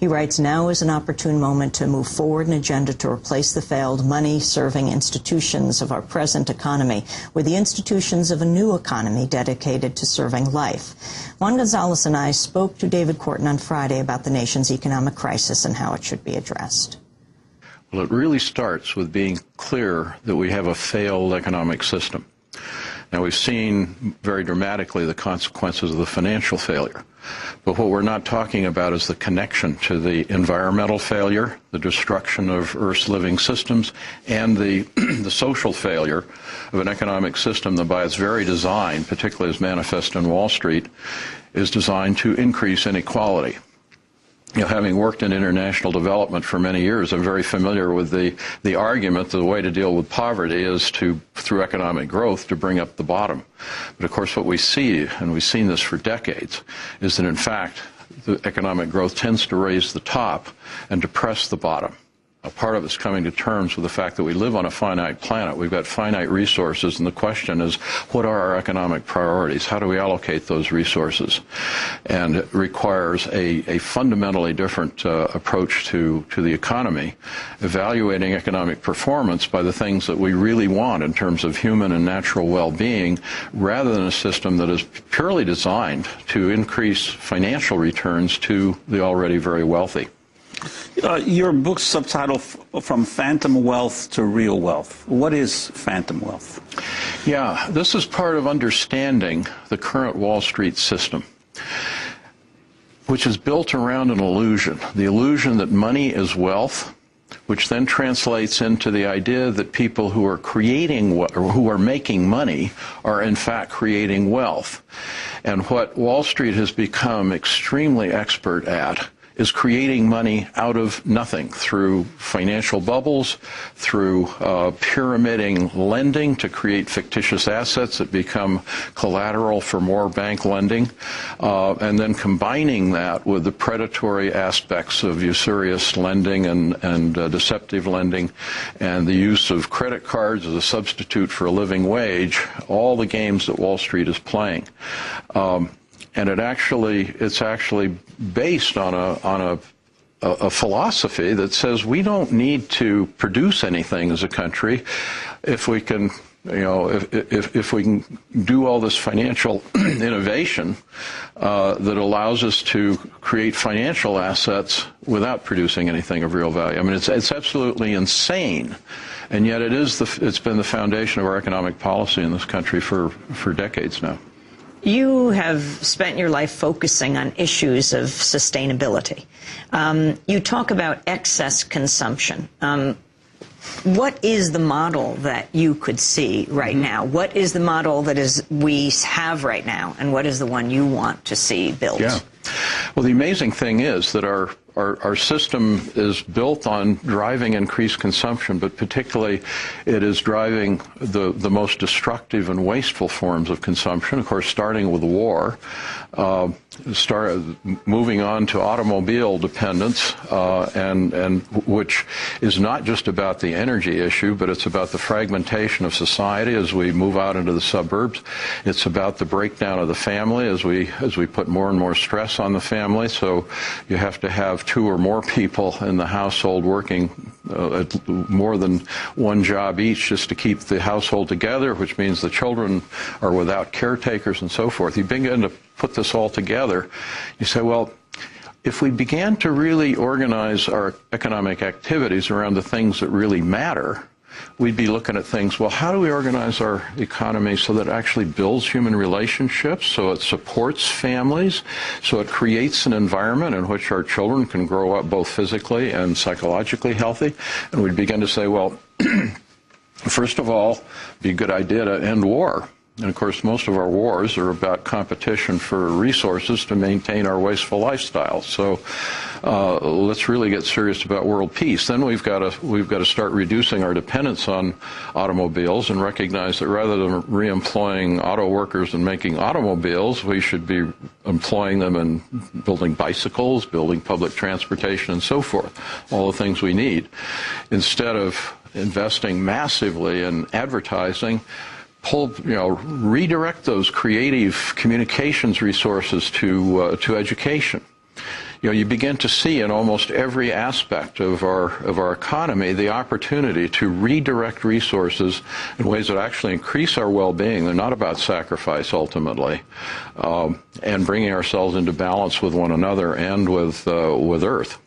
He writes, now is an opportune moment to move forward an agenda to replace the failed money-serving institutions of our present economy with the institutions of a new economy dedicated to serving life. Juan Gonzalez and I spoke to David Korton on Friday about the nation's economic crisis and how it should be addressed. Well, it really starts with being clear that we have a failed economic system. Now, we've seen very dramatically the consequences of the financial failure. But what we're not talking about is the connection to the environmental failure, the destruction of Earth's living systems, and the social failure of an economic system that by its very design, particularly as manifest in Wall Street, is designed to increase inequality. You know, having worked in international development for many years, I'm very familiar with the argument that the way to deal with poverty is to, through economic growth, to bring up the bottom. But of course what we see, and we've seen this for decades, is that in fact the economic growth tends to raise the top and depress the bottom. A part of it's coming to terms with the fact that we live on a finite planet. We've got finite resources, and the question is, what are our economic priorities? How do we allocate those resources? And it requires a fundamentally different approach to the economy, evaluating economic performance by the things that we really want in terms of human and natural well-being, rather than a system that is purely designed to increase financial returns to the already very wealthy. Your book's subtitle, From Phantom Wealth to Real Wealth. What is phantom wealth? Yeah, this is part of understanding the current Wall Street system, which is built around an illusion, the illusion that money is wealth, which then translates into the idea that people who are creating or who are making money are in fact creating wealth. And what Wall Street has become extremely expert at is creating money out of nothing through financial bubbles, through pyramiding lending to create fictitious assets that become collateral for more bank lending, and then combining that with the predatory aspects of usurious lending and deceptive lending and the use of credit cards as a substitute for a living wage, all the games that Wall Street is playing. And it's actually based on a philosophy that says we don't need to produce anything as a country if we can, if we can do all this financial innovation that allows us to create financial assets without producing anything of real value. I mean, it's absolutely insane, and yet it's been the foundation of our economic policy in this country for decades now. You have spent your life focusing on issues of sustainability. You talk about excess consumption. What is the model that you could see right now? What is the model that we have right now, and what is the one you want to see built? Yeah. Well, the amazing thing is that our system is built on driving increased consumption, but particularly it is driving the most destructive and wasteful forms of consumption, of course, starting with the war, moving on to automobile dependence, and which is not just about the energy issue, but it's about the fragmentation of society as we move out into the suburbs. It's about the breakdown of the family as we put more and more stress on the family, so you have to have two or more people in the household working at more than one job each just to keep the household together, which means the children are without caretakers and so forth. You begin to put this all together. You say, well, if we began to really organize our economic activities around the things that really matter, we'd be looking at things, well, how do we organize our economy so that it actually builds human relationships, so it supports families, so it creates an environment in which our children can grow up both physically and psychologically healthy? And we'd begin to say, well, first of all, it'd be a good idea to end war. And of course, most of our wars are about competition for resources to maintain our wasteful lifestyle. So let's really get serious about world peace. Then we've got to start reducing our dependence on automobiles and recognize that rather than re-employing auto workers and making automobiles, we should be employing them in building bicycles, building public transportation, and so forth, all the things we need. Instead of investing massively in advertising, redirect those creative communications resources to education. you begin to see in almost every aspect of our economy the opportunity to redirect resources in ways that actually increase our well-being. They're not about sacrifice ultimately, and bringing ourselves into balance with one another and with Earth.